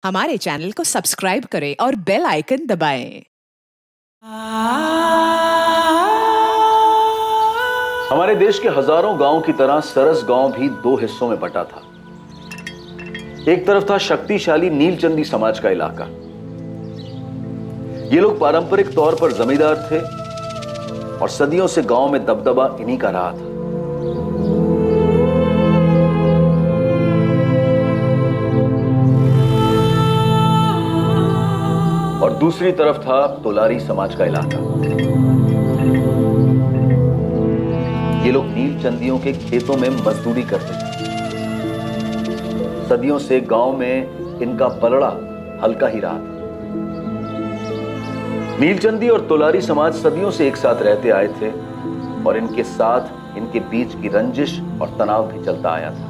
हमारे चैनल को सब्सक्राइब करें और बेल आइकन दबाएं। हमारे देश के हजारों गांवों की तरह सरस गांव भी दो हिस्सों में बटा था। एक तरफ था शक्तिशाली नीलचंदी समाज का इलाका। ये लोग पारंपरिक तौर पर जमींदार थे और सदियों से गांव में दबदबा इन्हीं का रहा था। और दूसरी तरफ था तोलारी समाज का इलाका। ये लोग नीलचंदियों के खेतों में मजदूरी करते थे। सदियों से गांव में इनका पलड़ा हल्का ही रहा था। नीलचंदी और तोलारी समाज सदियों से एक साथ रहते आए थे और इनके साथ इनके बीच की रंजिश और तनाव भी चलता आया था।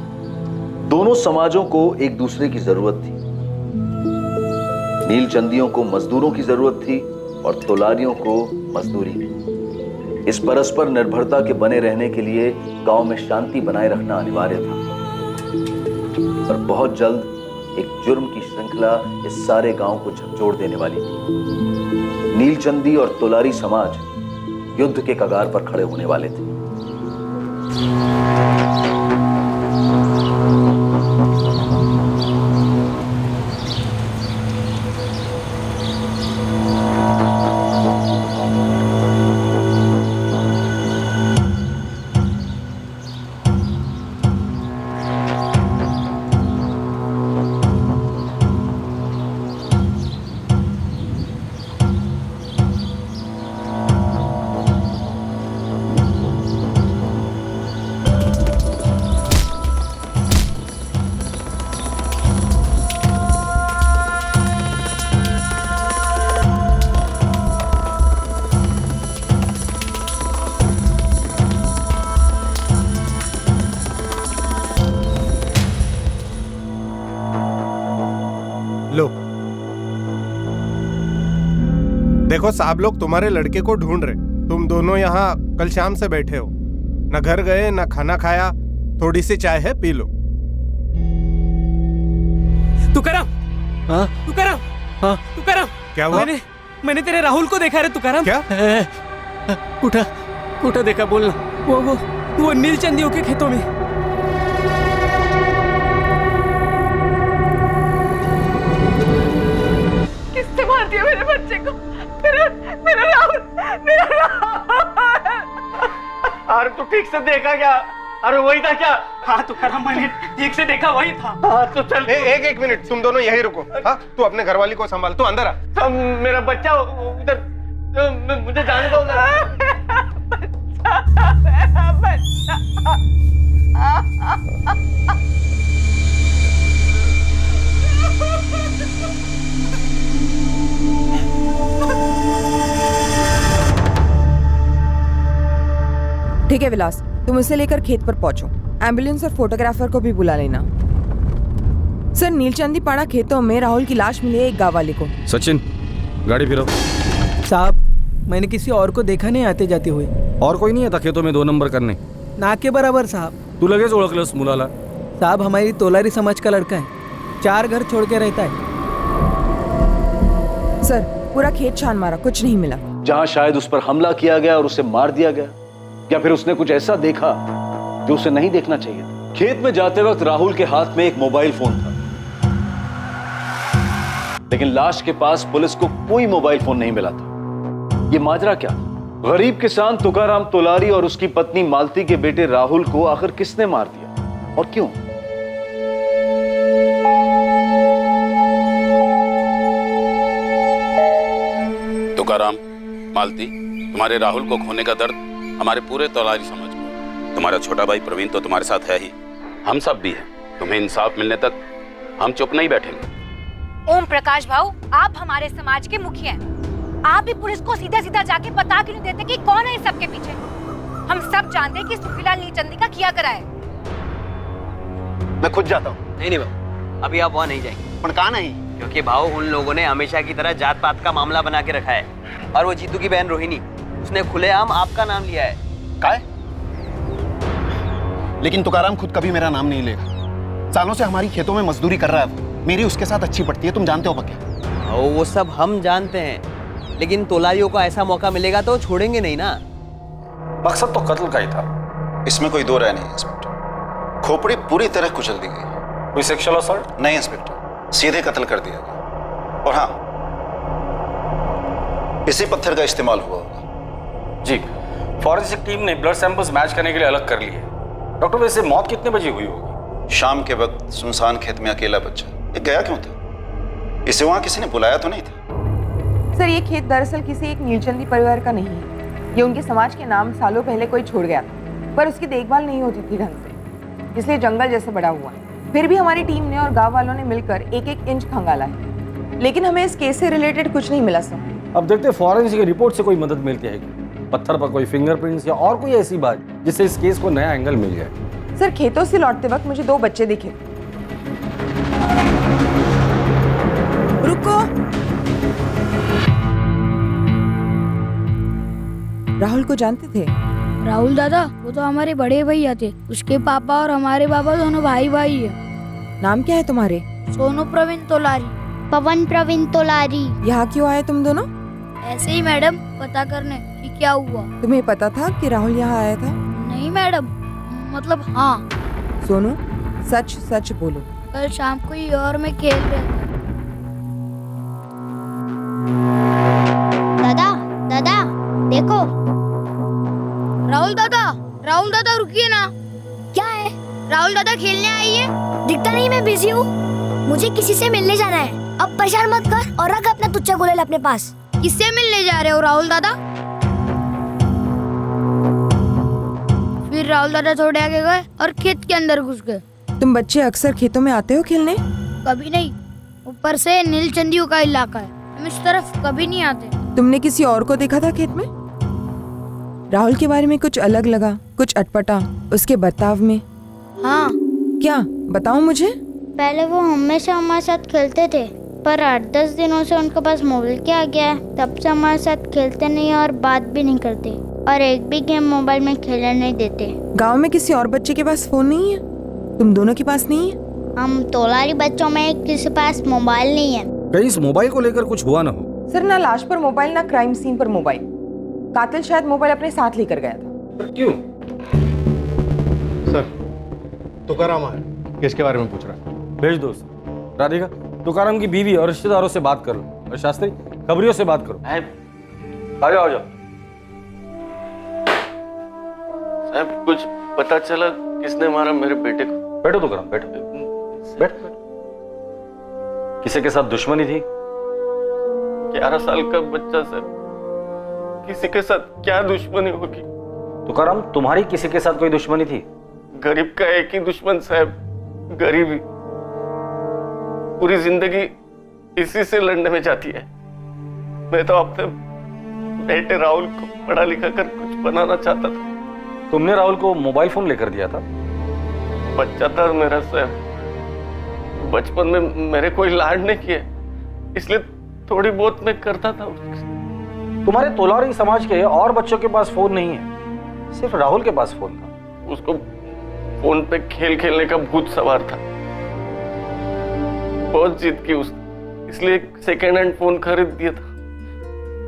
दोनों समाजों को एक दूसरे की जरूरत थी। नीलचंदियों को मजदूरों की जरूरत थी और तोलारियों को मजदूरी की। इस परस्पर निर्भरता के बने रहने के लिए गांव में शांति बनाए रखना अनिवार्य था। पर बहुत जल्द एक जुर्म की श्रृंखला इस सारे गांव को झकझोर देने वाली थी। नीलचंदी और तोलारी समाज युद्ध के कगार पर खड़े होने वाले थे। लो, देखो साहब लोग तुम्हारे लड़के को ढूंढ रहे। तुम दोनों यहाँ कल शाम से बैठे हो, न घर गए न खाना खाया। थोड़ी सी चाय है, पी लो। तुकाराम, हाँ तुकाराम, हाँ तुकाराम, क्या हुआ? मैंने तेरे राहुल को देखा रे तुकाराम। क्या? कुठा कुठा देखा, बोलना। वो नीलचंदियों के खेतों में। किसने मार दिया मेरे बच्चे को? मेरा राहुल, मेरा राहुल। अरे तू ठीक से देखा क्या? अरे वही था क्या? हाँ तुकाराम, मैंने ठीक से देखा, वही था। हाँ तो चल। एक मिनट, तुम दोनों यही रुको। हाँ, तू अपने घरवाली को संभाल, तू अंदर आ। मेरा बच्चा उधर, मुझे जाने दो उधर। मेरा बच्चा। ठीक है विलास, तुम उसे लेकर खेत पर पहुंचो। एम्बुलेंस और फोटोग्राफर को भी बुला लेना। सर, नीलचंदी पाड़ा खेतों में राहुल की लाश मिली है एक गांव वाले को। सचिन, गाड़ी फिरो। साहब, मैंने किसी और को देखा नहीं आते जाते हुए। और कोई नहीं आता खेतों में 2 नंबर करने? ना के बराबर साहब। तू लगेच ओळखलंस मुलाला? साहब, हमारी तोलारी समाज का लड़का है, 4 घर छोड़ के रहता है। सर, पूरा खेत छान मारा, कुछ नहीं मिला। जहां शायद उस पर हमला किया गया और उसे मार दिया गया, या फिर उसने कुछ ऐसा देखा जो उसे नहीं देखना चाहिए था। खेत में जाते वक्त राहुल के हाथ में एक मोबाइल फोन था, लेकिन लाश के पास पुलिस को कोई मोबाइल फोन नहीं मिला था। ये माजरा क्या? गरीब किसान तुकाराम तोलारी और उसकी पत्नी मालती के बेटे राहुल को आखिर किसने मार दिया और क्यों? तुकाराम, मालती, तुम्हारे राहुल को खोने का दर्द हमारे पूरे तोलारी समाज को। तुम्हारा छोटा भाई प्रवीण तो तुम्हारे साथ है ही, हम सब भी हैं। तुम्हें इंसाफ मिलने तक हम चुप नहीं बैठेंगे। ओम प्रकाश भाऊ, आप हमारे समाज के मुखिया हैं। आप भी पुलिस को सीधा सीधा जाके बता क्यों नहीं देते कि कौन है इस सब के पीछे? हम सब जानते हैं कि सुखीलाल नीलचंदी का किया करा है। मैं खुद जाता हूँ। नहीं भाऊ, अभी आप वहाँ नहीं जाएंगे। पर कहाँ नहीं? क्योंकि भाऊ, उन लोगों ने हमेशा की तरह जात पात का मामला बना के रखा है। और वो जीतू की बहन रोहिणी, उसने खुलेआम आपका नाम लिया है। काय? लेकिन तुकाराम खुद कभी मेरा नाम नहीं लेगा। सालों से हमारी खेतों में मजदूरी कर रहा है। मेरी उसके साथ अच्छी पड़ती है, तुम जानते हो पक्के। और वो सब हम जानते हैं, लेकिन तोलारियों को ऐसा मौका मिलेगा तो छोड़ेंगे नहीं ना। मकसद तो कत्ल का ही था। इसमें कोई दो राय नहीं इंस्पेक्टर। खोपड़ी पूरी तरह कुचल दी गई। कोई सेक्सुअल असॉल्ट? नहीं इंस्पेक्टर, सीधे कत्ल कर दिया गया। और हाँ, इसी पत्थर का इस्तेमाल हुआ होगा। जी, फॉरेंसिक टीम ने ब्लड सैंपल्स मैच करने के लिए अलग कर लिए। डॉक्टर, वैसे मौत कितने बजे हुई होगी? शाम के वक्त सुनसान खेत में अकेला बच्चा, ये गया क्यों था? इसे वहां किसी ने बुलाया तो नहीं था? सर ये खेत दरअसल किसी एक नीलचंदी परिवार का नहीं है। ये उनके समाज के नाम सालों पहले कोई छोड़ गया था, पर उसकी देखभाल नहीं होती थी ढंग से, इसलिए जंगल जैसे बड़ा हुआ। फिर भी हमारी टीम ने और गांव वालों ने मिलकर एक एक इंच खंगाला है, लेकिन हमें इस केस से रिलेटेड कुछ नहीं मिला सर। अब देखते हैं फॉरेंसिक रिपोर्ट से कोई मदद मिलती है कि पत्थर पर कोई फिंगरप्रिंट्स या और कोई ऐसी बात जिससे इस केस को नया एंगल मिल जाए। सर खेतों से लौटते वक्त मुझे 2 बच्चे दिखे। रुको, राहुल को जानते थे? राहुल दादा, वो तो हमारे बड़े भैया थे। उसके पापा और हमारे पापा दोनों भाई भाई है। नाम क्या है तुम्हारे? सोनू प्रवीण तोलारी। पवन प्रवीण तोलारी। यहाँ क्यों आए तुम दोनों? ऐसे ही मैडम, पता करने कि क्या हुआ। तुम्हें पता था कि राहुल यहाँ आया था? नहीं मैडम, मतलब हाँ। सोनू सच सच बोलो। कल शाम को ही और मैं खेल रहे थे। दादा दादा देखो। राहुल दादा रुकिए ना। क्या है? राहुल दादा खेलने आई है। दिखता नहीं, मैं बिजी हूँ, मुझे किसी से मिलने जाना है। अब परेशान मत कर और रख अपना तुच्चा गुलेल अपने पास। किससे मिलने जा रहे हो राहुल दादा? फिर राहुल दादा थोड़े आगे गए और खेत के अंदर घुस गए। तुम बच्चे अक्सर खेतों में आते हो खेलने? कभी नहीं, ऊपर से नीलचंदियों का इलाका है, हम इस तरफ कभी नहीं आते। तुमने किसी और को देखा था खेत में? राहुल के बारे में कुछ अलग लगा, कुछ अटपटा उसके बर्ताव में? हाँ। क्या, बताओ मुझे। पहले वो हमेशा हमारे साथ खेलते थे, पर 8-10 दिनों से उनके पास मोबाइल क्या आ गया है, तब से हमारे साथ खेलते नहीं और बात भी नहीं करते, और एक भी गेम मोबाइल में खेलने नहीं देते। गांव में किसी और बच्चे के पास फोन नहीं है? तुम दोनों के पास नहीं है? हम तोलारी बच्चों में किसी के पास मोबाइल नहीं है। कहीं इस मोबाइल को लेकर कुछ हुआ ना हो? सर ना लाश पर मोबाइल, ना क्राइम सीन पर मोबाइल। कातिल शायद मोबाइल अपने साथ लेकर गया था। क्यों? सर तुकाराम है, किसके बारे में पूछ रहा है? भेज दो। राधिका, तुकाराम की बीवी और रिश्तेदारों से बात कर लो, और शास्त्री खबरियों से बात करो। आ जाओ। साहब कुछ पता चला किसने मारा मेरे बेटे को? बैठो तुकाराम, बैठ। किसी के साथ दुश्मनी थी? 11 साल का बच्चा सर, किसी के साथ क्या दुश्मनी होगी? तुकाराम, तुम्हारी किसी के साथ कोई दुश्मनी थी? गरीब का एक ही दुश्मन साहब, गरीबी। पूरी जिंदगी इसी से लड़ने में जाती है। मैं तो अपने बेटे राहुल को पढ़ा लिखा कर कुछ बनाना चाहता था। तुमने राहुल को मोबाइल फोन लेकर दिया था? बच्चा था मेरा साहब, बचपन में मेरे कोई लाड नहीं किए, इसलिए थोड़ी बहुत मैं करता था। तुम्हारे तोलारी समाज के और बच्चों के पास फोन नहीं है, सिर्फ राहुल के पास फोन था। उसको फोन पे खेल खेलने का भूत सवार था, बहुत जिद की उसने, इसलिए सेकेंड हैंड फोन खरीद दिया था,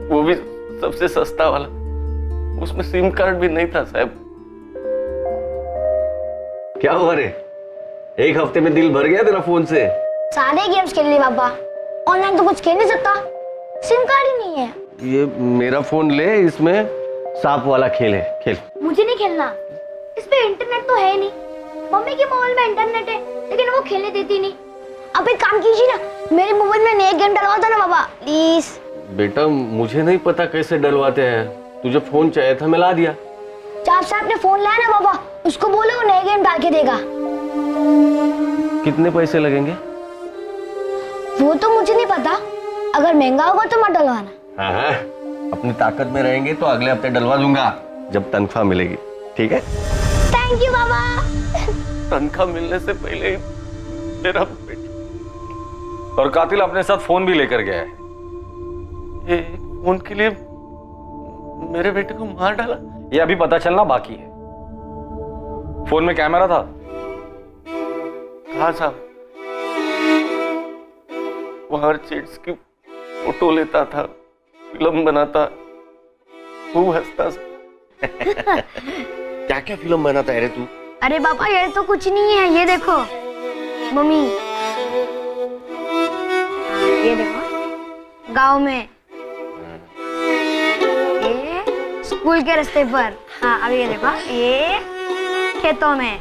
वो भी सबसे सस्ता वाला। उसमें सिम कार्ड भी नहीं था साहब। क्या हुआ रे? एक हफ्ते में दिल भर गया तेरा फोन से? सारे गेम्स खेल लिए पापा, ऑनलाइन तो कुछ खेल नहीं सकता, सिम कार्ड ही नहीं है। ये मेरा फोन ले, इसमें सांप वाला खेल है, खेल। मुझे नहीं खेलना, इस पे इंटरनेट तो है नहीं। मम्मी के मोबाइल में इंटरनेट है, लेकिन वो खेलने देती नहीं। अब एक काम कीजिए ना, मेरे मोबाइल में नए गेम डलवा दो ना पापा, प्लीज। बेटा मुझे नहीं पता कैसे डलवाते हैं, तुझे फोन चाहिए था, मैं ला दिया। जब से आपने फोन लाया ना पापा, उसको बोलो वो नए गेम डाल के देगा। कितने पैसे लगेंगे? वो तो मुझे नहीं पता, अगर महंगा होगा तो मत डलवाना। हाँ, अपनी ताकत में रहेंगे तो अगले हफ्ते डलवा दूंगा, जब तनख्वाह मिलेगी, ठीक है? थैंक यू बाबा। तनख्वाह मिलने से पहले ही मेरा बेटा। और कातिल अपने साथ फोन भी लेकर गया है। ये फोन के लिए मेरे बेटे को मार डाला? ये अभी पता चलना बाकी है। फोन में कैमरा था? हाँ साहब, वहां चिट्स की फोटो लेता था, फिल्म बनाता, खूब हंसता। क्या क्या फिल्म बनाता है रे तू? अरे पापा ये तो कुछ नहीं है, ये देखो मम्मी, ये देखो गांव में, ये स्कूल के रास्ते पर, हाँ अभी ये देखो ये खेतों में।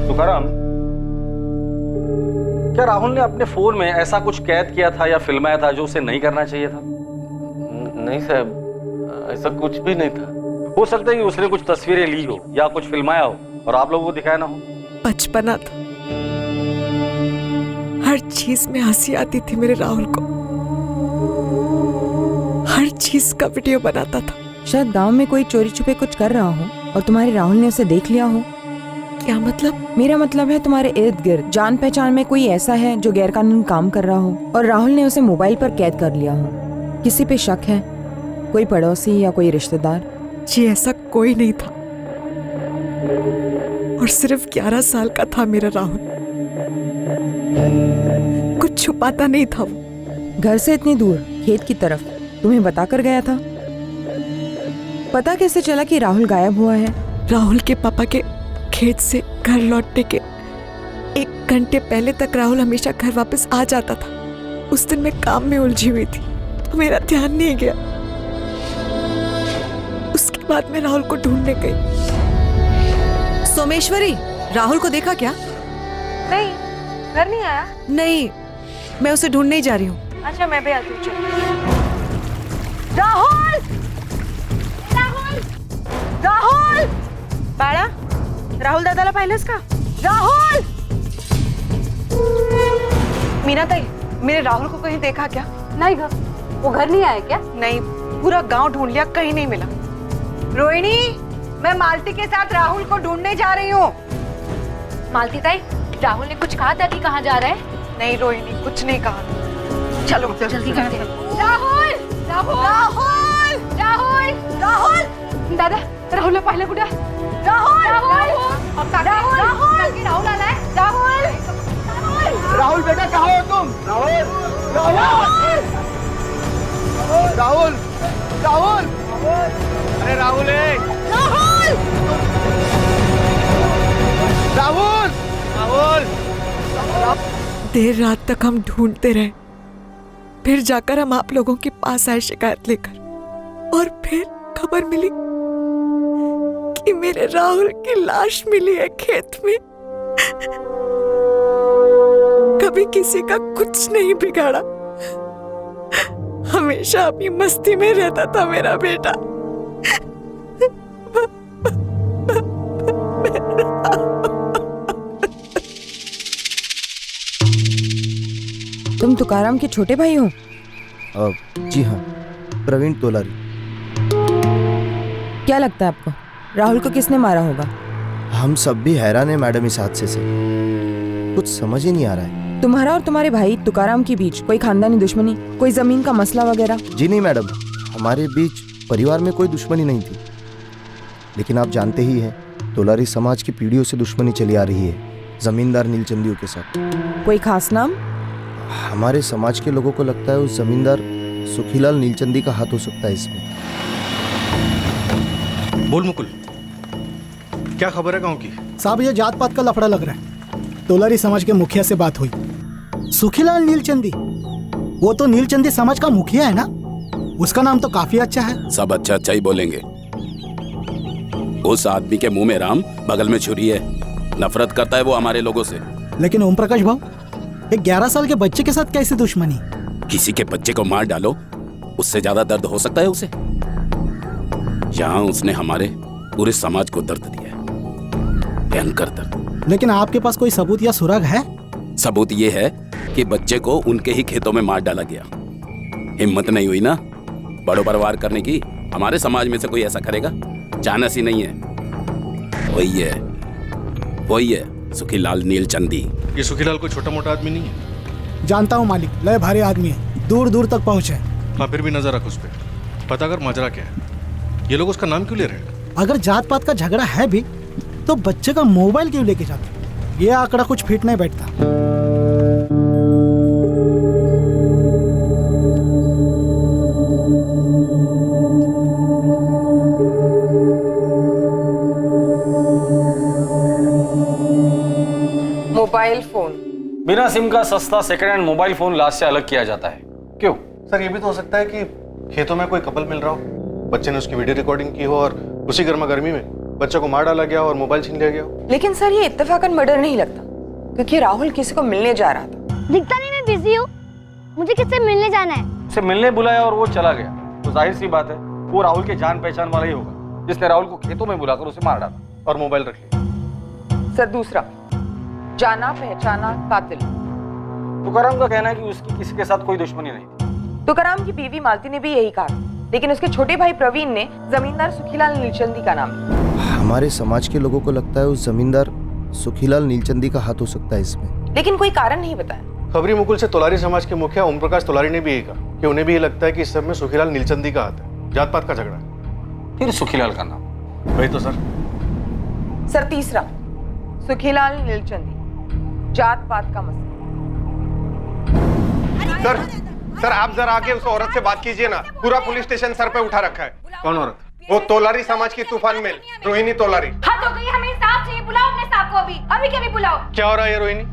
तुकाराम, क्या राहुल ने अपने फोन में ऐसा कुछ कैद किया था या फिल्माया था जो उसे नहीं करना चाहिए था? नहीं साहब, ऐसा कुछ भी नहीं था। हो सकता है कि उसने कुछ तस्वीरें ली हो या कुछ फिल्माया हो और आप लोगों को दिखाया ना हो। बचपना था, हर चीज में हंसी आती थी मेरे राहुल को, हर चीज का वीडियो बनाता था। शायद गांव में कोई चोरी छुपे कुछ कर रहा हो और तुम्हारे राहुल ने उसे देख लिया हो। क्या मतलब? मेरा मतलब है तुम्हारे इर्द गिर्द जान पहचान में कोई ऐसा है जो गैरकानूनी काम कर रहा हो और राहुल ने उसे मोबाइल पर कैद कर लिया हो। किसी पे शक है? कोई पड़ोसी या कोई रिश्तेदार? जी ऐसा कोई नहीं था, और सिर्फ 11 साल का था मेरा राहुल, कुछ छुपाता नहीं था वो। घर से इतनी दूर खेत की तरफ तुम्हें बता कर गया था? पता कैसे चला कि राहुल गायब हुआ है? राहुल के पापा के खेत से घर लौटने के 1 घंटे पहले तक राहुल हमेशा घर वापस आ जाता था। उस दिन मैं काम में उलझी हुई थी तो मेरा ध्यान नहीं गया। उसके बाद मैं राहुल को ढूंढने गई। सोमेश्वरी, राहुल को देखा क्या? नहीं, घर नहीं आया। नहीं, मैं उसे ढूंढने ही जा रही हूँ। अच्छा मैं भी आती हूँ। राहुल! राहुल! राहुल! बाळा, राहुल दादाला पाहिलंस का? राहुल! मीना ताई, मेरे राहुल को कहीं देखा क्या? नहीं घर, वो घर नहीं आया क्या? नहीं, पूरा गांव ढूंढ लिया, कहीं नहीं मिला। रोहिणी, मैं मालती के साथ राहुल को ढूंढने जा रही हूँ। मालती ताई, राहुल ने कुछ कहा था कि कहाँ जा रहा है? नहीं रोहिणी, कुछ नहीं कहा। चलो जल्दी करते हैं। राहुल! राहुल! राहुल! राहुल! राहुल! दादा, राहुलला पाहिलं कुठे? राहुल! राहुल! राहुल! राहुल! राहुल आलाय? राहुल! राहुल बेटा कहाँ हो तुम? राहुल! राहुल! राहुल! राहुल! अरे राहुल है! राहुल! राहुल! राहुल! देर रात तक हम ढूंढते रहे, फिर जाकर हम आप लोगों के पास आए शिकायत लेकर, और फिर खबर मिली कि मेरे राहुल की लाश मिली है खेत में। कभी किसी का कुछ नहीं बिगाड़ा, हमेशा अपनी मस्ती में रहता था मेरा बेटा। तुम तुकाराम के छोटे भाई हो? जी हाँ, प्रवीण तोलारी। क्या लगता है आपको राहुल को किसने मारा होगा? हम सब भी हैरान हैं मैडम इस हादसे से, कुछ समझ ही नहीं आ रहा है। तुम्हारा और तुम्हारे भाई तुकाराम के बीच कोई खानदानी दुश्मनी, कोई जमीन का मसला वगैरह? जी नहीं मैडम, हमारे बीच परिवार में कोई दुश्मनी नहीं थी, लेकिन आप जानते ही हैं तोलारी समाज की पीढ़ियों से दुश्मनी चली आ रही है जमींदार नीलचंदियों के साथ। कोई खास नाम? हमारे समाज के लोगों को लगता है उस जमींदार सुखीलाल नीलचंदी का हाथ हो सकता है इसमें। बोल मुकुल, क्या खबर है गांव की? साहब ये जात पात का लफड़ा लग रहा है। तोलारी समाज के मुखिया से बात हुई। सुखीलाल नीलचंदी, वो तो नीलचंदी समाज का मुखिया है ना? उसका नाम तो काफी अच्छा है। सब अच्छा अच्छा ही बोलेंगे। उस आदमी के मुंह में राम, बगल में छुरी है। नफरत करता है वो हमारे लोगों से। लेकिन ओम प्रकाश भाव, एक 11 साल के बच्चे के साथ कैसी दुश्मनी? किसी के बच्चे को मार डालो, उससे ज्यादा दर्द हो सकता है उसे? यहाँ उसने हमारे पूरे समाज को दर्द दिया है, भयंकर दर्द। लेकिन आपके पास कोई सबूत या सुराग है? सबूत ये है कि बच्चे को उनके ही खेतों में मार डाला गया। हिम्मत नहीं हुई ना बड़ों पर वार करने की? हमारे समाज में से कोई ऐसा करेगा? चानस ही नहीं है। वही है सुखीलाल नीलचंदी। ये सुखीलाल कोई छोटा मोटा आदमी नहीं है। जानता हूँ मालिक, लय भारी आदमी है, दूर दूर तक पहुँचे। हाँ, फिर भी नजर रख उस पे, पता कर माजरा क्या है। ये लोग उसका नाम क्यों ले रहे हैं? अगर जात पात का झगड़ा है भी तो बच्चे का मोबाइल क्यों लेके जाते? ये आंकड़ा कुछ फिट नहीं बैठता। मोबाइल फोन बिना सिम का सस्ता सेकंड हैंड मोबाइल फोन लाश से अलग किया जाता है, क्यों? सर ये भी तो हो सकता है कि खेतों में कोई कपल मिल रहा हो, बच्चे ने उसकी वीडियो रिकॉर्डिंग की हो और उसी गर्मा गर्मी में बच्चे को मार डाला गया और मोबाइल छीन लिया गया हो। लेकिन सर ये इत्तेफाकन मर्डर नहीं लगता, क्योंकि राहुल किसी को मिलने जा रहा था। दिखता नहीं मैं बिजी हूँ, मुझे किससे मिलने जाना है। उसे मिलने बुलाया और वो चला गया, तो जाहिर सी बात है वो राहुल के जान पहचान वाला ही होगा जिसने राहुल को खेतों में बुलाकर उसे मार डाला और मोबाइल रख लिया। सर दूसरा, जाना पहचाना कातिल। तुकाराम का कहना है कि उसकी किसी के साथ कोई दुश्मनी नहीं थी। तुकाराम की बीवी मालती ने भी यही कहा, लेकिन उसके छोटे भाई प्रवीण ने जमींदार सुखीलाल नीलचंदी का नाम लिया। हमारे समाज के लोगों को लगता है उस जमींदार सुखीलाल नीलचंदी का हाथ हो सकता है इसमें, लेकिन कोई कारण नहीं बताया। खबरी मुकुल से तोलारी समाज के मुखिया ओम प्रकाश तोलारी ने भी यही कहा कि उन्हें भी ये लगता है कि इस सब में सुखीलाल नीलचंदी का हाथ है, जात पात का झगड़ा है। फिर सुखीलाल का नाम? वही तो सर। सर तीसरा, सुखीलाल नीलचंदी, जात पात का मसला। सर आप जरा आके उस औरत से बात कीजिए ना, पूरा पुलिस स्टेशन सर पे उठा रखा है। कौन औरत? वो तोलारी समाज की तूफान मेल रोहिणी तोलारी। हद हो गई, हमें इंसाफ चाहिए। बुलाओ अपने साहब को, अभी के अभी बुलाओ। क्या हो रहा है रोहिणी?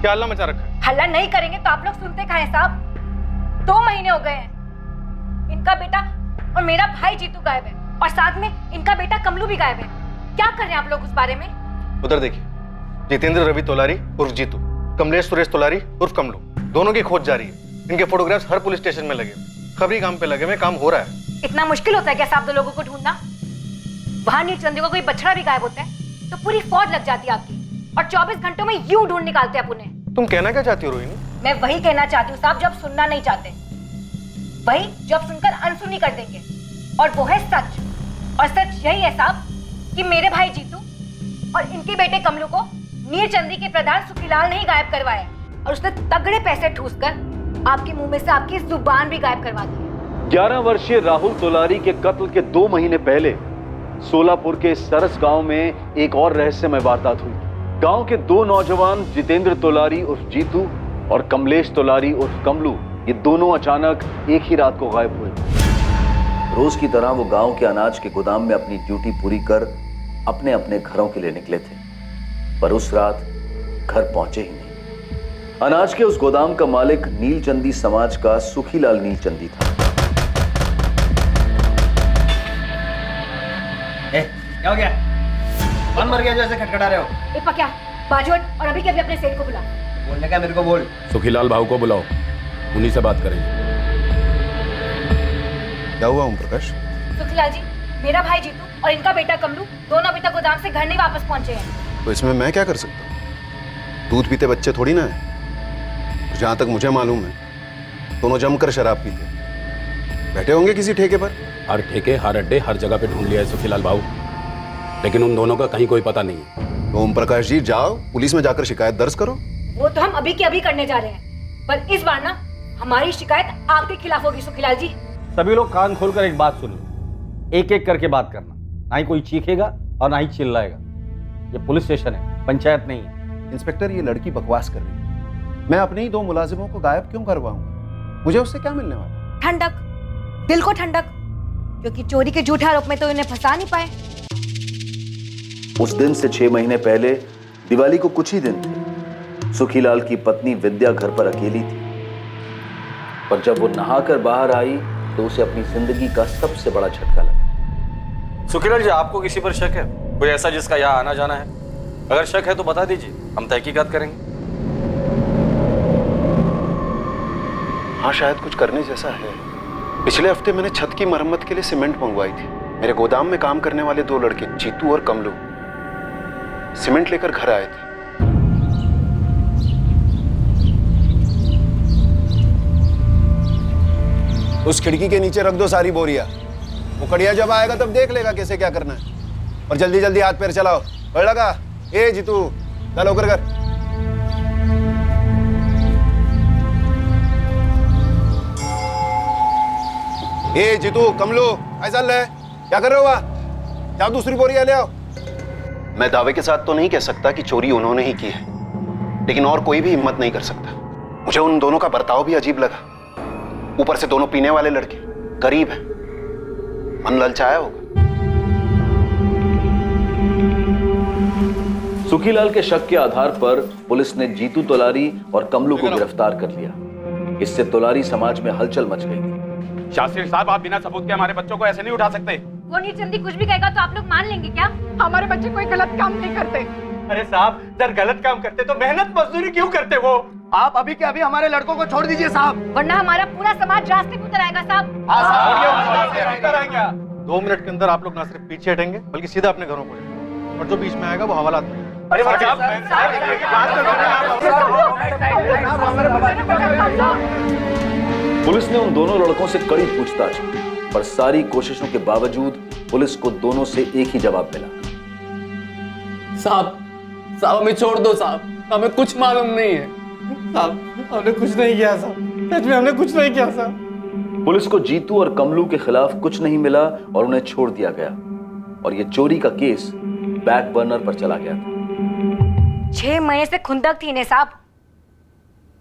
क्या हल्ला मचा रखा है? हल्ला नहीं करेंगे तो आप लोग सुनते कहाँ हैं साहब? 2 महीने हो गए हैं, इनका बेटा और मेरा भाई जीतू गायब है, और साथ में इनका बेटा कमलू भी गायब है। क्या कर रहे हैं आप लोग उस बारे में? उधर देखिए, जितेंद्र रवि तोलारी उर्फ जीतू, कमलेश सुरेश तोलारी उर्फ कमलू, दोनों की खोज जारी है। इनके फोटोग्राफ्स हर पुलिस स्टेशन में लगे, खबरी काम पे लगे हुए, काम हो रहा है। इतना मुश्किल होता है क्या साहब 2 लोगों को ढूंढना? वहां नीलचंदी को कोई बछड़ा भी गायब होता है तो पूरी फौज लग जाती है आपकी, और 24 घंटों में यूं ढूंढ निकालते हैं उन्हें। तुम कहना क्या चाहती हो रोहिणी? मैं वही कहना चाहती हूँ साहब, जब सुनना नहीं चाहते, वही जब सुनकर अनसुनी कर देंगे, और वो है सच। और सच यही है साहब कि मेरे भाई जीतू और इनके बेटे कमलू को नीलचंदी के प्रधान सुखीलाल ने ही गायब करवाया, और उसने तगड़े पैसे ठूसकर आपके मुंह में से आपकी जुबान भी गायब करवा दी। 11 वर्षीय राहुल तोलारी के कत्ल के 2 महीने पहले सोलापुर के सरस गांव में एक और रहस्यमय वारदात हुई। गांव के 2 नौजवान जितेंद्र तोलारी उर्फ जीतू और कमलेश तोलारी उर्फ कमलू, ये दोनों अचानक एक ही रात को गायब हुए। रोज की तरह वो गांव के अनाज के गोदाम में अपनी ड्यूटी पूरी कर अपने अपने घरों के लिए निकले थे, पर उस रात घर पहुंचे ही नहीं। अनाज के उस गोदाम का मालिक नीलचंदी समाज का सुखीलाल नीलचंदी था। क्या हो गया? कौन मर गया जो ऐसे खटखटा रहे हो? इप्पा क्या बाजू हट, और अभी के अभी अपने सेठ को बुला। बोलने का मेरे को बोल। सुखीलाल भाऊ को बुलाओ, उन्हीं से बात करेंगे। क्या हुआ ओम प्रकाश? सुखीलाल जी, मेरा भाई जीतू और इनका बेटा कमलू दोनों अभी तक गोदाम से घर नहीं वापस पहुंचे हैं। तो इसमें मैं क्या कर सकता हूँ? दूध पीते बच्चे थोड़ी ना है। जहां तक मुझे मालूम है दोनों जमकर शराब पीते, बैठे होंगे किसी ठेके पर। हर ठेके, हर अड्डे, हर जगह पे ढूंढ लिया है सुखीलाल भाऊ, लेकिन उन दोनों का कहीं कोई पता नहीं है। तो ओम प्रकाश जी जाओ पुलिस में जाकर शिकायत दर्ज करो। वो तो हम अभी के अभी करने जा रहे हैं, पर इस बार ना हमारी शिकायत आपके खिलाफ होगी सुखीलाल जी। सभी लोग कान खोलकर एक बात सुन लो, एक एक करके बात करना, ना ही कोई चीखेगा और ना ही चिल्लाएगा। ये पुलिस स्टेशन है, पंचायत नहीं है। इंस्पेक्टर, ये लड़की बकवास कर रही है। मैं अपने ही 2 मुलाजिमों को गायब क्यों करवाऊंगा? मुझे उससे क्या मिलने वाला? ठंडक, दिल को ठंडक, क्योंकि चोरी के झूठे आरोप में तो इन्हें फंसा नहीं पाए। उस दिन से 6 महीने पहले दिवाली को कुछ ही दिन थे। सुखीलाल की पत्नी विद्या घर पर अकेली थी, पर जब वो नहाकर बाहर आई तो उसे अपनी जिंदगी का सबसे बड़ा झटका लगा। सुखीलाल जी, आपको किसी पर शक है? कोई ऐसा जिसका यहाँ आना जाना है? अगर शक है तो बता दीजिए, हम तहकीकात करेंगे। हाँ, शायद कुछ करने जैसा है। पिछले हफ्ते मैंने छत की मरम्मत के लिए सीमेंट मंगवाई थी। मेरे गोदाम में काम करने वाले 2 लड़के जीतू और कमलू सीमेंट लेकर घर आए थे। उस खिड़की के नीचे रख दो सारी बोरियां। वो कड़िया जब आएगा तब देख लेगा कैसे क्या करना है, और जल्दी जल्दी हाथ पैर चलाओ। बढ़ लगा। ए जीतू, चलो कर कर। ए जीतू, कमलू, ऐसा ले, क्या कर रहे हो वहां? जाओ दूसरी बोरियां ले आओ। मैं दावे के साथ तो नहीं कह सकता कि चोरी उन्होंने ही की है, लेकिन और कोई भी हिम्मत नहीं कर सकता। मुझे उन दोनों का बर्ताव भी अजीब लगा। ऊपर से दोनों पीने वाले लड़के, गरीब हैं, मन ललचाया होगा। सुखीलाल के शक के आधार पर पुलिस ने जीतू तोलारी और कमलू को गिरफ्तार कर लिया। इससे तोलारी समाज में हलचल मच गई। शास्त्री साहब, आप बिना सबूत के हमारे बच्चों को ऐसे नहीं उठा सकते। वो नीलचंदी कुछ भी कहेगा तो आप लोग मान लेंगे क्या? हमारे बच्चे कोई गलत काम नहीं करते। अरे साहब, अगर गलत काम करते तो मेहनत मजदूरी क्यों करते वो? आप अभी के अभी हमारे लड़कों को छोड़ दीजिए साहब, वरना हमारा पूरा समाज रास्ते पे उतर आएगा साहब। 2 मिनट के अंदर आप लोग ना सिर्फ पीछे हटेंगे बल्कि सीधा अपने घरों को जाएंगे, और जो बीच में आएगा वो हवालात में। पुलिस ने उन दोनों लड़कों से कड़ी पूछताछ की, पर सारी कोशिशों के बावजूद पुलिस को दोनों से एक ही जवाब मिला। साहब हमें छोड़ दो साहब, हमें कुछ मालूम नहीं है साहब, हमने कुछ नहीं किया साहब, सच में हमने कुछ नहीं किया साहब। पुलिस को जीतू और कमलू के खिलाफ कुछ नहीं मिला और उन्हें छोड़ दिया गया, और यह चोरी का केस बैक बर्नर पर चला गया था। 6 महीने से खुंदक थी इन्हें साहब।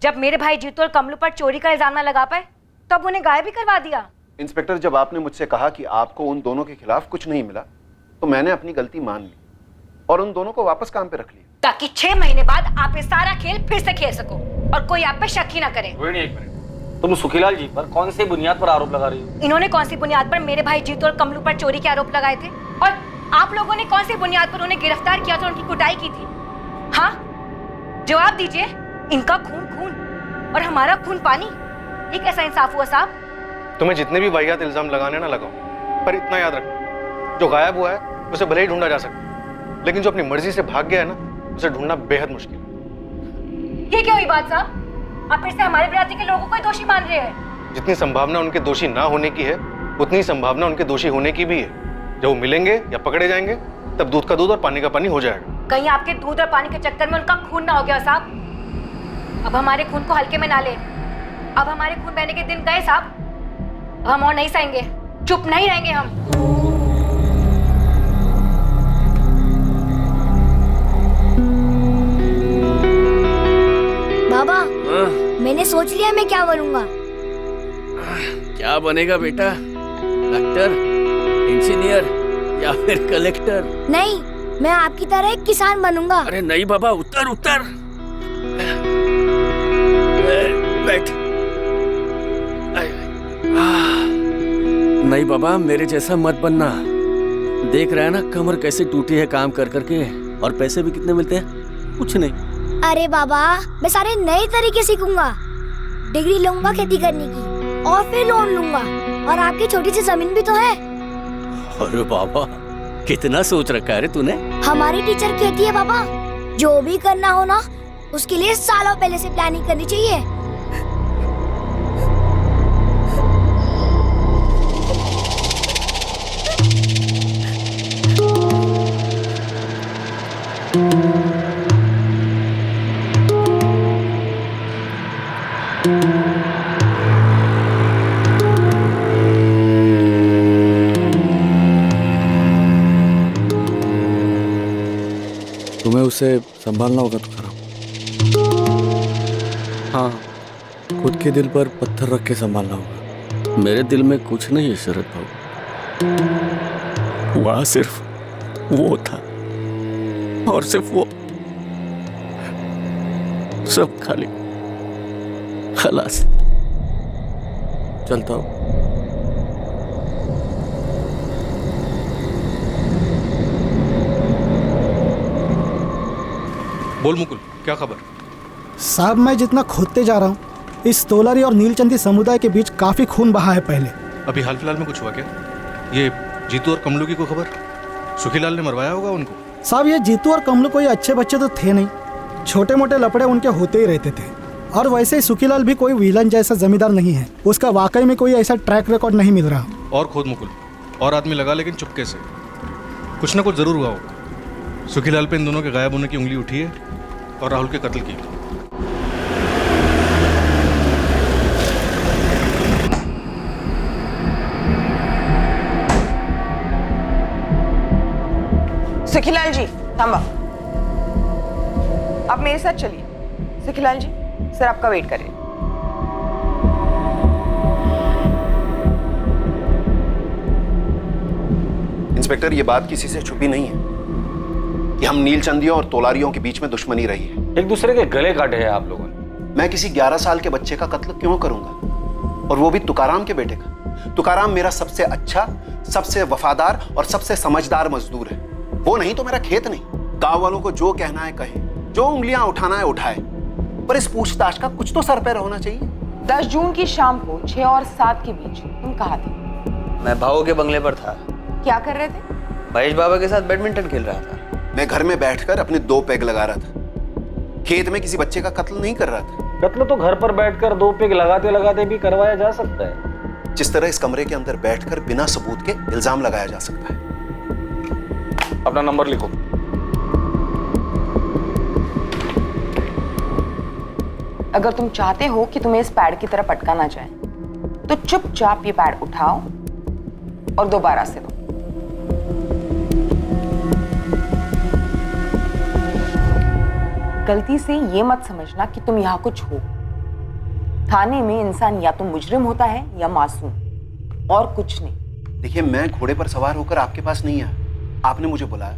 जब मेरे भाई जीतू और कमलू पर चोरी का इल्जाम न लगा पाए तब उन्हें गायब भी करवा दिया। इंस्पेक्टर, जब आपने मुझसे कहा कि आपको उन दोनों के खिलाफ कुछ नहीं मिला, तो मैंने अपनी गलती मान ली और उन दोनों को वापस काम पे रख लिया, ताकि 6 महीने बाद आप ये सारा खेल फिर से खेल सको और कोई आप पे शक ही ना करे। रोहिणी, 1 मिनट, तुम सुखीलाल जी पर कौन सी बुनियाद पर आरोप लगा रही हो? इन्होंने कौन सी बुनियाद पर मेरे भाई जीतू और कमलू पर चोरी के आरोप लगाए थे, और आप लोगों ने कौन सी बुनियाद पर उन्हें गिरफ्तार किया था, उनकी कुटाई की थी? हाँ, जवाब दीजिए। इनका खून खून और हमारा खून पानी, ये कैसा इंसाफ हुआ साहब? तुम्हें जितने भी वाहियात इल्जाम लगाने ना लगाओ, पर इतना याद रखना, जो गायब हुआ है उसे भले ही ढूंढा जा सकता है, लेकिन जो अपनी मर्जी से भाग गया है ना, उसे ढूंढना बेहद मुश्किल है। ये क्या हुई बात साहब? आप फिर से हमारे बिरादरी के लोगों को ही दोषी मान रहे हैं। जितनी संभावना उनके दोषी ना होने की है, उतनी संभावना उनके दोषी होने की भी है। जब वो मिलेंगे या पकड़े जाएंगे, तब दूध का दूध और पानी का पानी हो जाएगा। कहीं आपके दूध और पानी के चक्कर में उनका खून ना हो गया साहब। अब हमारे खून को हल्के में ना ले। अब हमारे खून बहने के दिन गए साहब। अब हम और नहीं सहेंगे, चुप नहीं रहेंगे हम। बाबा, मैंने सोच लिया मैं क्या बनूंगा। क्या बनेगा बेटा? डॉक्टर, इंजीनियर या फिर कलेक्टर? नहीं, मैं आपकी तरह एक किसान बनूंगा। अरे नहीं बाबा, उतर उतर, बैठ। नहीं बाबा, मेरे जैसा मत बनना। देख रहा है ना कमर कैसे टूटी है काम कर करके, और पैसे भी कितने मिलते हैं? कुछ नहीं। अरे बाबा, मैं सारे नए तरीके सीखूंगा। डिग्री लूंगा खेती करने की, और फिर लोन लूंगा, और आपकी छोटी सी जमीन भी तो है। अरे बाबा, कितना सोच रखा है रे तूने। हमारी टीचर कहती है बाबा, जो भी करना हो ना, उसके लिए सालों पहले से प्लानिंग करनी चाहिए। तुम्हें उसे संभालना होगा तुकाराम। हाँ, खुद के दिल पर पत्थर रख के संभालना होगा। मेरे दिल में कुछ नहीं है शरद बाबू, वहां सिर्फ वो था, और सिर्फ वो, सब खाली। खलास, चलता हूँ। बोल मुकुल, क्या खबर? साहब, मैं जितना खोदते जा रहा हूँ, इस तोलारी और नीलचंदी समुदाय के बीच काफी खून बहा है पहले। अभी हाल फिलहाल में कुछ हुआ क्या? ये जीतू और कमलू की कोई खबर? सुखीलाल ने मरवाया होगा उनको। साहब, ये जीतू और कमलू कोई अच्छे बच्चे तो थे नहीं, छोटे मोटे लफड़े उनके होते ही रहते थे। और वैसे ही सुखीलाल भी कोई विलन जैसा जमींदार नहीं है, उसका वाकई में कोई ऐसा ट्रैक रिकॉर्ड नहीं मिल रहा। और खोद मुकुल, और आदमी लगा, लेकिन चुपके से। कुछ ना कुछ जरूर हुआ होगा। सुखीलाल पे इन दोनों के गायब होने की उंगली उठी है और राहुल के कत्ल की। सुखीलाल जी, थांबा, आप मेरे साथ चलिए। सुखीलाल जी, सर आपका वेट कर रहे हैं। इंस्पेक्टर, ये बात किसी से छुपी नहीं है कि हम नीलचंदियों और तोलारियों के बीच में दुश्मनी रही है। एक दूसरे के गले काटे हैं आप लोगों ने। मैं किसी 11 साल के बच्चे का कत्ल क्यों करूंगा, और वो भी तुकाराम के बेटे का। तुकाराम मेरा सबसे अच्छा, सबसे वफादार और सबसे समझदार मजदूर है। वो नहीं तो मेरा खेत नहीं। गांव वालों को जो कहना है कहे, जो उंगलियां उठाना है उठाए, पर इस पूछताछ का कुछ तो सर पैर होना चाहिए। 10 जून की शाम को 6 और 7 के बीच तुम कहाँ थे? मैं भाऊ के बंगले पर था। क्या कर रहे थे? महेश बाबा के साथ बैडमिंटन खेल रहा था। मैं घर में बैठकर अपने 2 पेग लगा रहा था। खेत में किसी बच्चे का कत्ल नहीं कर रहा था। कत्ल तो घर पर बैठकर 2 पेग लगाते लगाते भी करवाया जा सकता है। जिस तरह इस कमरे के अंदर बैठकर बिना सबूत के इल्जाम लगाया जा सकता है। अपना नंबर लिखो। अगर तुम चाहते हो कि तुम्हें इस पैड की तरह पटका ना जाए, तो चुपचाप ये पैड उठाओ और दोबारा से दो। गलती से ये मत समझना कि तुम यहाँ कुछ हो। थाने में इंसान या तो मुजरिम होता है या मासूम, और कुछ नहीं। देखिए, मैं घोड़े पर सवार होकर आपके पास नहीं आया। आपने मुझे बुलाया,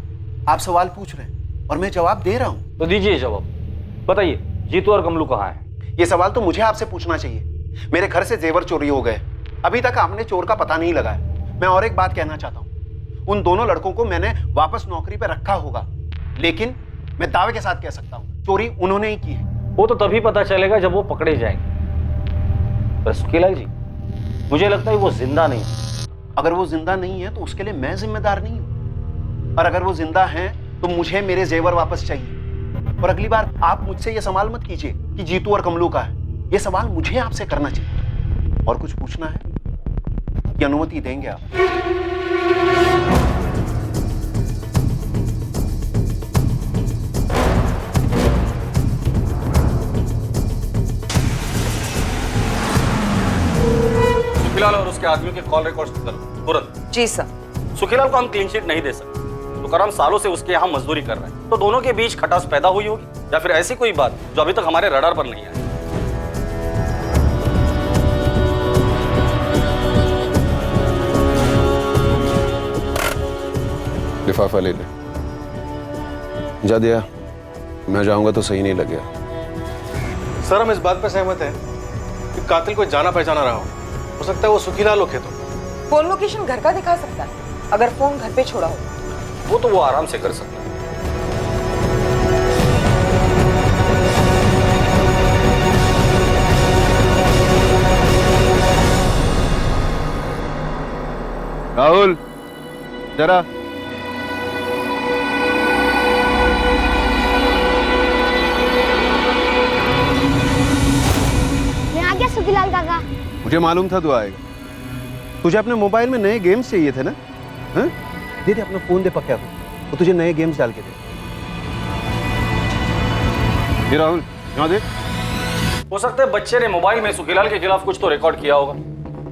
आप सवाल पूछ रहे हैं और मैं जवाब दे रहा हूं। तो दीजिए जवाब। बताइए, जीतू और कमलू कहाँ हैं? ये सवाल तो मुझे आपसे पूछना चाहिए। मेरे घर से जेवर चोरी हो गए, अभी तक आपने चोर का पता नहीं लगाया। मैं और एक बात कहना चाहता हूँ, उन दोनों लड़कों को मैंने वापस नौकरी पर रखा होगा, लेकिन मैं दावे के साथ कह सकता हूँ चोरी उन्होंने ही की है। वो तो तभी पता चलेगा जब वो पकड़े जाएंगे। पर सुखीलाल जी, मुझे लगता है वो जिंदा नहीं है। अगर वो जिंदा नहीं है तो उसके लिए मैं जिम्मेदार नहीं हूं, और अगर वो जिंदा है तो मुझे मेरे जेवर वापस चाहिए। और अगली बार आप मुझसे ये सवाल मत कीजिए कि जीतू और कमलू का है। ये सवाल मुझे आपसे करना चाहिए। और कुछ पूछना है कि अनुमति देंगे आप? सुखीलाल और उसके आदमियों के कॉल रिकॉर्ड्स करो तुरंत। जी सर। सुखीलाल को हम क्लीन शीट नहीं दे सकते। तुकाराम सालों से उसके यहाँ मजदूरी कर रहे हैं, तो दोनों के बीच खटास पैदा हुई होगी, या फिर ऐसी कोई बात जो अभी तक हमारे रडार पर नहीं आई। लिफाफा ले ले। जा दिया। मैं जाऊंगा तो सही नहीं लगेगा। सर, हम इस बात पर सहमत हैं कि कातिल कोई जाना पहचाना रहा हो सकता है वो सुखीलाल हो खेतों। फोन लोकेशन घर का दिखा सकता है, अगर फोन घर पे छोड़ा हो। वो तो वो आराम से कर सकता है। राहुल, जरा। मैं आ गया सुखीलाल काका। मुझे मालूम था तू आएगा। तुझे अपने मोबाइल में नए गेम्स चाहिए थे ना? हाँ? दे दे अपना फोन दे पक्का को, तो तुझे नए गेम्स डाल के दे। ये राहुल, यहाँ देख। हो सकता है बच्चे ने मोबाइल में सुखीलाल के खिलाफ कुछ तो रिकॉर्ड किया होगा,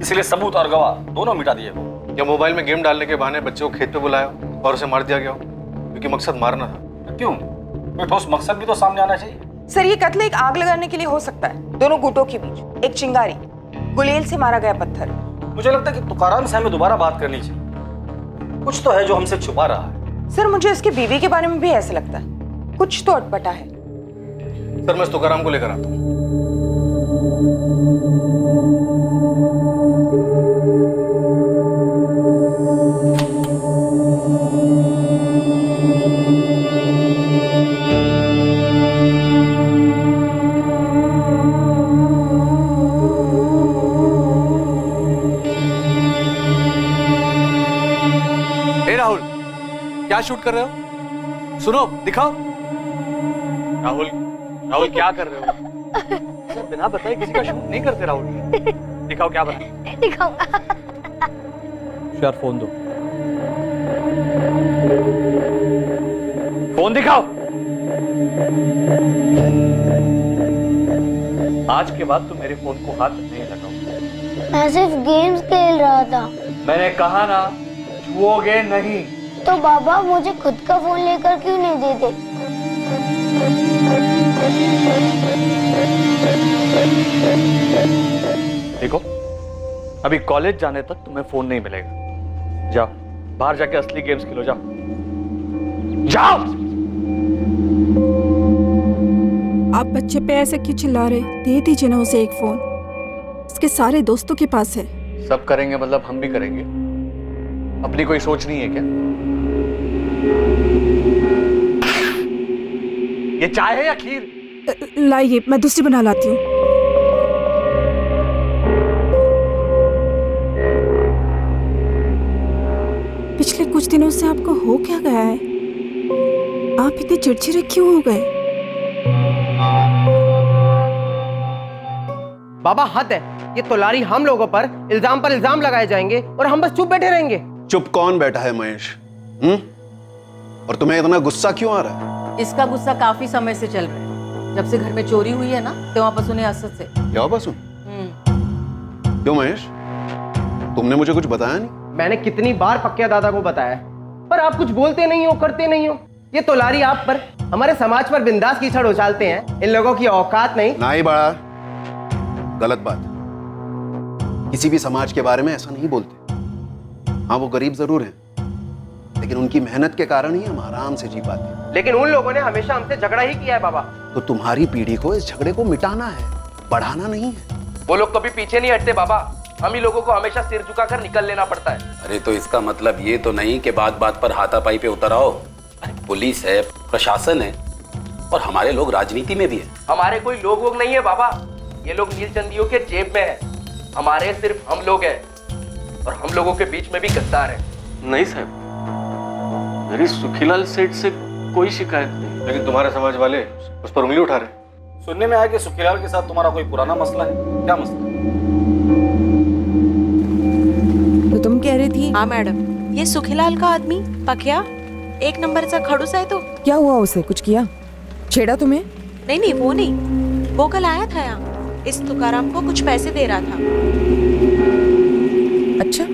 इसलिए सबूत और गवाह दोनों मिटा दिए। या मोबाइल में गेम डालने के बहाने बच्चे को खेत पे बुलाया और उसे मार दिया गया हो, क्योंकि मकसद मारना था। क्यों? कोई ठोस मकसद भी तो सामने आना चाहिए। सर, ये कत्ल एक आग लगाने के लिए हो सकता है। दोनों गुटों के बीच एक चिंगारी, गुलेल से मारा गया पत्थर। मुझे लगता है कि तुकाराम से हमें दोबारा बात करनी चाहिए। कुछ तो है जो हमसे छुपा रहा है। सर, मुझे उसकी बीवी के बारे में भी ऐसा लगता है, कुछ तो अटपटा है। सर, मैं तुकाराम को लेकर आता हूँ। राहुल, क्या शूट कर रहे हो? सुनो, दिखाओ। राहुल, राहुल क्या कर रहे हो? सर, बिना बताए किसी का शूट नहीं करते राहुल। दिखाओ क्या बना। दिखाऊंगा। यार, फोन दो। फोन दिखाओ। आज के बाद तुम मेरे फोन को हाथ नहीं लगाओ। मैं सिर्फ गेम्स खेल रहा था। मैंने कहा ना, छुओगे नहीं। तो बाबा मुझे खुद का फोन लेकर क्यों नहीं देते? देखो, अभी कॉलेज जाने तक तुम्हें फोन नहीं मिलेगा। जाओ बाहर जाके असली गेम्स खेलो, जाओ जाओ। आप बच्चे पे ऐसे क्यों चिल्ला रहे? दे दीजिए ना उसे एक फोन, उसके सारे दोस्तों के पास है। सब करेंगे मतलब हम भी करेंगे। अपनी कोई सोच नहीं है क्या? ये चाय है या खीर? लाइए, मैं दूसरी बना लाती हूँ। पिछले कुछ दिनों से आपको हो क्या गया है? आप इतने चिड़चिड़े क्यों हो गए? बाबा हद है, ये तोलारी हम लोगों पर इल्जाम लगाए जाएंगे और हम बस चुप बैठे रहेंगे। चुप कौन बैठा है महेश? और तुम्हें इतना गुस्सा क्यों आ रहा है? इसका गुस्सा काफी समय से चल रहा है। जब से घर में चोरी हुई है ना, तो वापस उन्हें असद से। क्या वापस? क्यों महेश, तुमने मुझे कुछ बताया नहीं? मैंने कितनी बार पक्के दादा को बताया, पर आप कुछ बोलते नहीं हो, करते नहीं हो। ये तोलारी आप पर, हमारे समाज पर बिंदास कीचड़ उछालते हैं। इन लोगों की औकात नहीं बड़ा गलत बात। किसी भी समाज के बारे में ऐसा नहीं बोलते। हाँ, वो गरीब जरूर हैं, लेकिन उनकी मेहनत के कारण ही हम आराम से जी पाते हैं। लेकिन उन लोगों ने हमेशा हमसे झगड़ा ही किया है बाबा। तो तुम्हारी पीढ़ी को इस झगड़े को मिटाना है, बढ़ाना नहीं है। वो लोग कभी पीछे नहीं हटते बाबा, हम ही लोगों को हमेशा सिर झुकाकर निकल लेना पड़ता है। अरे तो इसका मतलब ये तो नहीं कि बात बात पर हाथापाई पे उतर आओ। पुलिस है, प्रशासन है, और हमारे लोग राजनीति में भी है। हमारे कोई लोग वोग नहीं है बाबा, ये लोग नीलचंदियों के जेब में है। हमारे सिर्फ हम लोग हैं, और हम लोगों के बीच में भी गद्दार है। नहीं साहब, मेरी सुखीलाल सेठ से कोई शिकायत नहीं। लेकिन तुम्हारे समाज वाले उस पर उंगली उठा रहे। सुनने में आया कि सुखीलाल के साथ तुम्हारा कोई पुराना मसला है। क्या मसला? तो तुम कह रही थी? हाँ मैडम, ये सुखीलाल का आदमी पकिया एक नंबर सा खड़ूस है। तो क्या हुआ उसे? कुछ किया? छेड़ा तुम्हें? नहीं, वो नहीं। वो कल आया था यहाँ, इस तुकाराम को कुछ पैसे दे रहा था। अच्छा,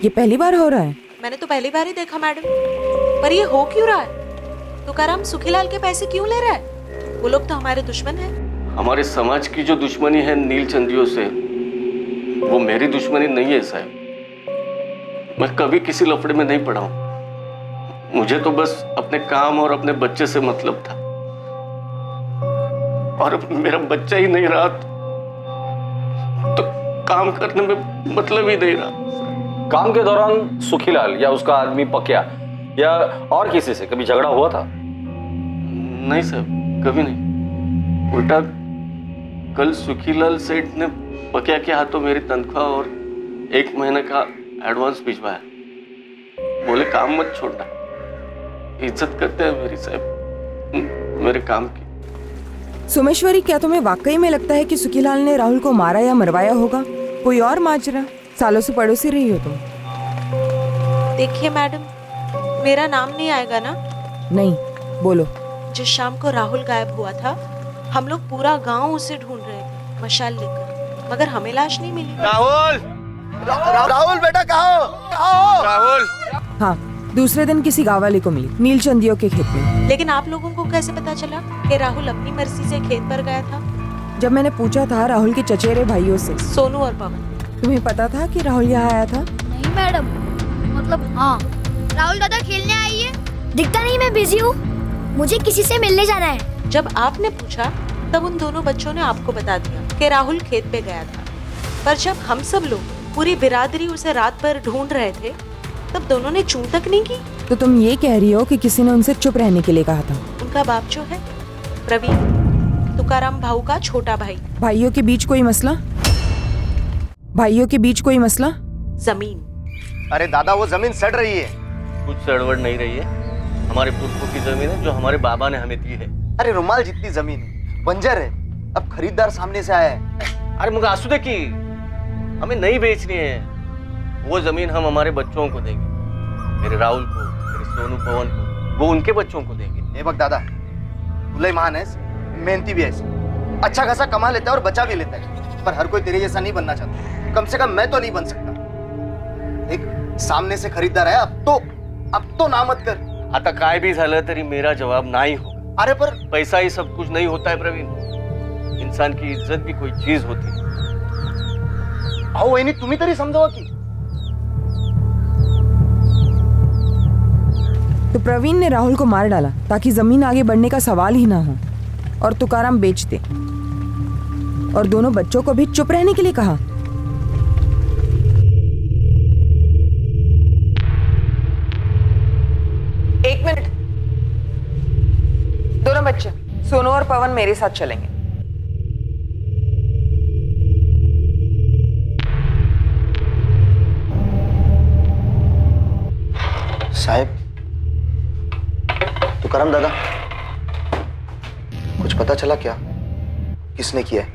ये पहली बार हो रहा है? मैंने तो पहली बार ही देखा मैडम, पर ये हो क्यों रहा है? तुकाराम सुखीलाल के पैसे क्यों ले रहा है? वो लोग तो हमारे दुश्मन हैं। हमारे समाज की जो दुश्मनी है नीलचंदियों से, वो मेरी दुश्मनी नहीं है साहब। मैं कभी किसी लफड़े में नहीं पड़ा हूं। मुझे तो बस अपने काम और अपने बच्चे से मतलब था, और मेरा बच्चा ही नहीं रहा तो काम करने में मतलब ही नहीं रहा। काम के दौरान सुखीलाल या उसका आदमी पकिया या और किसी से कभी झगड़ा हुआ था? नहीं साहब, कभी नहीं। उल्टा कल सुखीलाल सेठ ने पकिया के हाथों मेरी तनख्वाह और 1 महीने का एडवांस भिजवाया। बोले काम मत छोड़ना, इज्जत करते हैं मेरी साहब मेरे काम की। सोमेश्वरी, क्या तुम्हें वाकई में लगता है कि सुखीलाल ने राहुल को मारा या मरवाया होगा? कोई और माजरा? सालों से पड़ोसी रही हो तुम। देखिए मैडम, मेरा नाम नहीं आएगा ना? नहीं, बोलो। जिस शाम को राहुल गायब हुआ था, हम लोग पूरा गांव उसे ढूंढ रहे थे मशाल लेकर, मगर हमें लाश नहीं मिली। राहुल बेटा कहाँ हो? राहुल। हाँ, दूसरे दिन किसी गाँव वाले को मिली, नीलचंदियों के खेत में। लेकिन आप लोगों को कैसे पता चला कि राहुल अपनी मर्जी से खेत पर गया था? जब मैंने पूछा था राहुल के चचेरे भाइयों से, सोनू और पवन। तुम्हें पता था कि राहुल यहाँ आया था? नहीं मैडम, मतलब हाँ। राहुल दादा खेलने आई है? दिखता नहीं, मैं बिजी हूँ, मुझे किसी से मिलने जाना है। जब आपने पूछा तब उन दोनों बच्चों ने आपको बता दिया कि राहुल खेत पे गया था, पर जब हम सब लोग, पूरी बिरादरी उसे रात भर ढूंढ रहे थे, तब दोनों ने चूं तक नहीं की। तो तुम ये कह रही हो कि किसी ने उनसे चुप रहने के लिए कहा था? उनका बाप जो है प्रवीण, तुकाराम भाऊ का छोटा भाई। भाइयों के बीच कोई मसला? भाइयों के बीच कोई मसला? जमीन। अरे दादा, वो जमीन सड़ रही है। कुछ सड़वड़ नहीं रही है, हमारे पुरखों की जमीन है जो हमारे बाबा ने हमें दी है। अरे रुमाल जितनी जमीन है, बंजर है, अब खरीदार सामने से आया है। अरे मुझे आंसू देखी, हमें नहीं बेचनी है। वो जमीन हम हमारे बच्चों को देंगे, मेरे राहुल को, मेरे सोनू पवन को, वो उनके बच्चों को देंगे। ए बक दादा, सुलेमान है, मेहनती भी है, अच्छा खासा कमा लेता है और बचा भी लेता है, पर हर कोई तेरे जैसा नहीं बनना चाहता। कम से कम मैं तो नहीं बन सकता। एक सामने से खरीदार आया, अब तो ना मत कर. आता काय भी झालं तरी मेरा जवाब नाही होगा. अरे पर पैसा ही सब कुछ नहीं होता है प्रवीण. इंसान की इज्जत भी कोई चीज होती है. अहो वहिनी तुम्ही तरी समजावा की. तो प्रवीण ने राहुल को मार डाला ताकि जमीन आगे बढ़ने का सवाल ही ना हो और तुकाराम बेच दे और दोनों बच्चों को भी चुप रहने के लिए कहा. एक मिनट. दोनों बच्चे सोनू और पवन मेरे साथ चलेंगे. साहब, तुकाराम दादा, कुछ पता चला क्या किसने किया है?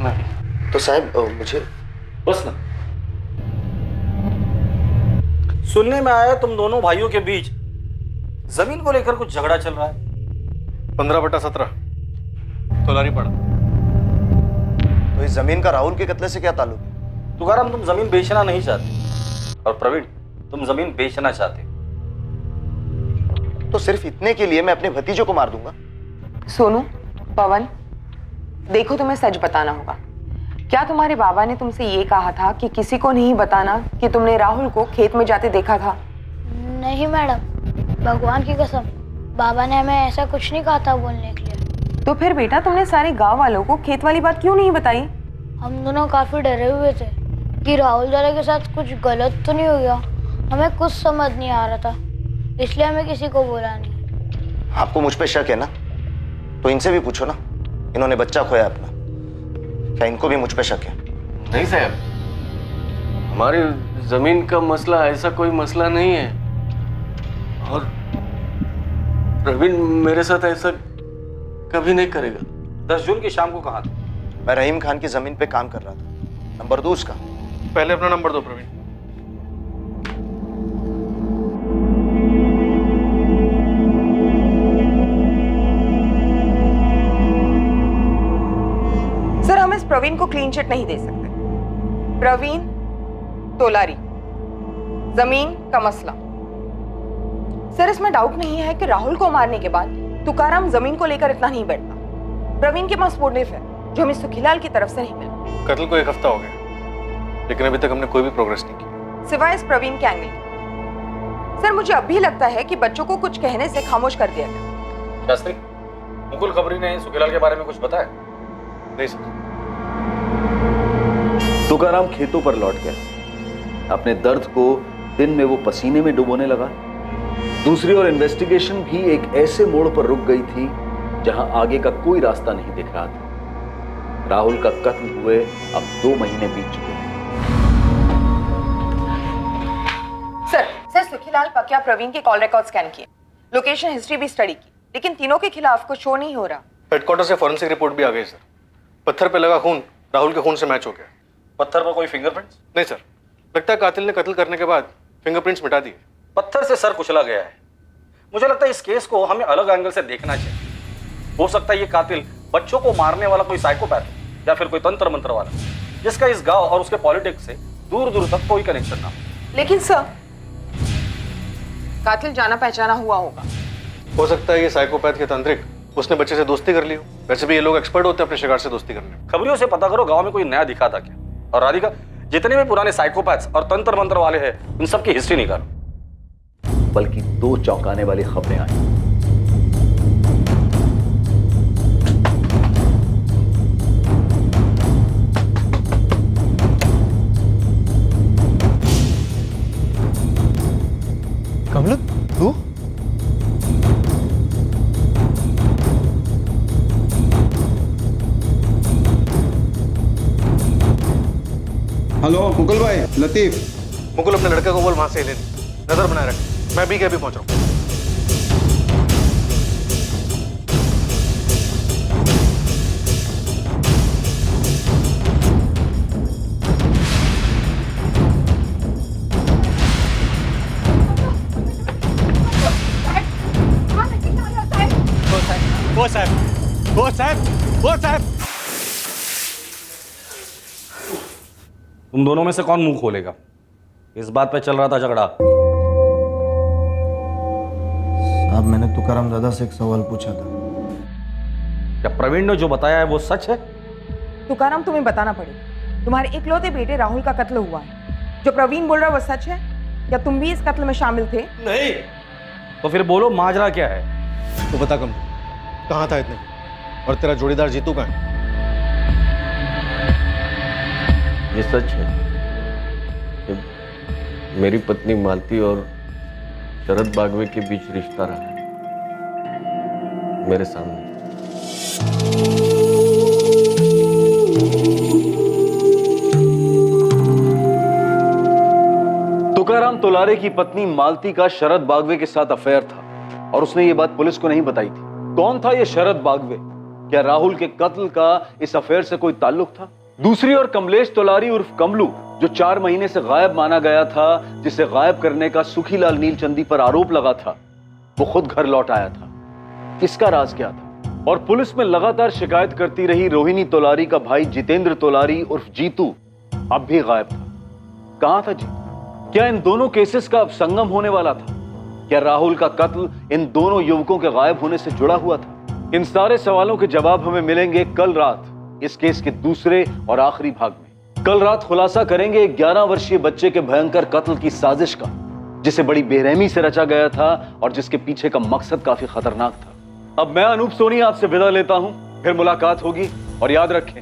नहीं. तो साहब मुझे बस ना. सुनने में आया तुम दोनों भाइयों के बीच जमीन को लेकर कुछ झगड़ा चल रहा है. 15/17 तोलारी पड़ा. तो इस जमीन का राहुल के कत्ले से क्या ताल्लुक है? तुकाराम, तुम जमीन बेचना नहीं चाहते और प्रवीण, तुम जमीन बेचना चाहते. तो सिर्फ इतने के लिए मैं अपने भतीजों को मार दूंगा? सोनू, पवन, देखो तुम्हें सच बताना होगा. क्या तुम्हारे बाबा ने तुमसे ये कहा था कि किसी को नहीं बताना कि तुमने राहुल को खेत में जाते देखा था? नहीं मैडम, भगवान की कसम, बाबा ने हमें ऐसा कुछ नहीं कहा था बोलने के लिए. तो फिर बेटा तुमने सारे गांव वालों को खेत वाली बात क्यों नहीं बताई? हम दोनों काफी डरे हुए थे कि राहुल दादा के साथ कुछ गलत तो नहीं हो गया. हमें कुछ समझ नहीं आ रहा था, इसलिए हमें किसी को बोला नहीं. आपको मुझ पे शक है ना? तो इनसे भी पूछो ना, इन्होंने बच्चा खोया अपना. क्या इनको भी मुझ पे शक है? नहीं साहब, हमारी जमीन का मसला ऐसा कोई मसला नहीं है. और प्रवीण मेरे साथ ऐसा कभी नहीं करेगा. 10 जून की शाम को कहाँ थे? मैं रहीम खान की जमीन पे काम कर रहा था. नंबर दो उसका. पहले अपना नंबर दो प्रवीण. सर, हम इस प्रवीण को क्लीन चिट नहीं दे सकते. प्रवीण तोलारी, जमीन का मसला. सर, इसमें डाउट नहीं है कि राहुल को मारने के बाद तुकाराम जमीन को लेकर इतना नहीं बैठता. प्रवीण के पास मोटिव है जो हमें सुखीलाल की तरफ से नहीं मिला. कत्ल को 1 हफ्ता हो गया, लेकिन अभी तक हमने कोई भी प्रोग्रेस नहीं की सिवाय इस प्रवीण के एंगल की. सर, मुझे अब भी लगता है कि बच्चों को कुछ कहने से खामोश कर दिया गया. शास्त्री, मुकुल खबरी ने सुखीलाल के बारे में कुछ बताया? नहीं सर. तुकाराम खेतों पर लौट गया. अपने दर्द को दिन में वो पसीने में डुबोने लगा. दूसरी ओर इन्वेस्टिगेशन भी एक ऐसे मोड़ पर रुक गई थी जहां आगे का कोई रास्ता नहीं दिख रहा था. राहुल का कत्ल हुए अब 2 महीने बीत चुके हैं. सर, सुखीलाल पकिया प्रवीण के कॉल रिकॉर्ड स्कैन किए, लोकेशन हिस्ट्री भी स्टडी की, लेकिन तीनों के खिलाफ कुछ शो नहीं हो रहा. हेडक्वार्टर से फॉरेंसिक रिपोर्ट भी आ गई सर. पत्थर पे लगा खून राहुल के खून से मैच हो गया. पत्थर पर कोई फिंगरप्रिंट्स? नहीं सर, लगता है कातिल ने कत्ल करने के बाद फिंगरप्रिंट्स मिटा दिए. पत्थर से सर कुचला गया है. मुझे लगता है इस केस को हमें अलग एंगल से देखना चाहिए. हो सकता है ये कातिल बच्चों को मारने वाला कोई साइकोपैथ हो या फिर कोई तंत्र मंत्र वाला जिसका इस गांव और उसके पॉलिटिक्स से दूर दूर तक कोई कनेक्शन ना हो. लेकिन सर, कातिल जाना पहचाना हुआ होगा. हो सकता है ये साइकोपैथ के तांत्रिक, उसने बच्चे से दोस्ती कर ली हो. वैसे भी ये लोग एक्सपर्ट होते हैं अपने शिकार से दोस्ती करने में. खबरियों से पता करो गांव में कोई नया दिखा था क्या. और राधिका, जितने भी पुराने साइकोपैथ्स और तंत्र मंत्र वाले हैं उन सबकी हिस्ट्री निकालो. बल्कि 2 चौंकाने वाली खबरें आई. कमला, तू? हेलो मुकुल भाई, लतीफ. मुकुल, अपने लड़के को बोल वहां से ले ले. नजर बनाए रख. मैं भी अभी पहुंच रहा हूं. वो साहब. तुम दोनों में से कौन मुंह खोलेगा? इस बात पे चल रहा था झगड़ा. साहब मैंने तुकाराम दादा से एक सवाल पूछा था। क्या प्रवीण ने जो बताया है वो सच है? तुकाराम तुम्हें बताना पड़ेगा, तुम्हारे इकलौते बेटे राहुल का कत्ल हुआ है। जो प्रवीण बोल रहा है वो सच है? क्या तुम भी इस कत्ल में शामिल थे? नहीं। तो फिर बोलो माजरा क्या है? तो बता कम, कहाँ था इतने? और तेरा जोड़ीदार जीतू कहाँ है? ये सच है, मेरी पत्नी मालती और शरद बागवे के बीच रिश्ता रहा है मेरे सामने। तुकाराम तोलारे की पत्नी मालती का शरद बागवे के साथ अफेयर था और उसने ये बात पुलिस को नहीं बताई थी। कौन था ये शरद बागवे? क्या राहुल के कत्ल का इस अफेयर से कोई ताल्लुक था? दूसरी ओर कमलेश तोलारी उर्फ कमलू, जो 4 महीने से गायब माना गया था, जिसे गायब करने का सुखीलाल नीलचंदी पर आरोप लगा था, वो खुद घर लौट आया था। इसका राज क्या था? और पुलिस में लगातार शिकायत करती रही रोहिणी तोलारी का भाई जितेंद्र तोलारी उर्फ जीतू अब भी गायब था। कहां था जीतू? क्या इन दोनों केसेस का अब संगम होने वाला था? क्या राहुल का कत्ल इन दोनों युवकों के गायब होने से जुड़ा हुआ था? इन सारे सवालों के जवाब हमें मिलेंगे कल रात इस केस के दूसरे और आखिरी भाग में। कल रात खुलासा करेंगे 11 वर्षीय बच्चे के भयंकर कत्ल की साजिश का, जिसे बड़ी बेरहमी से रचा गया था और जिसके पीछे का मकसद काफी खतरनाक था। अब मैं अनूप सोनी आपसे विदा लेता हूं, फिर मुलाकात होगी। और याद रखें,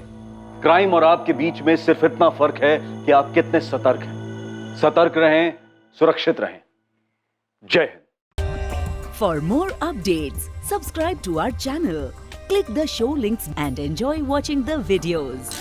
क्राइम और आपके बीच में सिर्फ इतना फर्क है कि आप कितने सतर्क हैं। सतर्क रहें, सुरक्षित रहें। जय Hind. For more updates, subscribe to our channel, click the show links and enjoy watching the videos.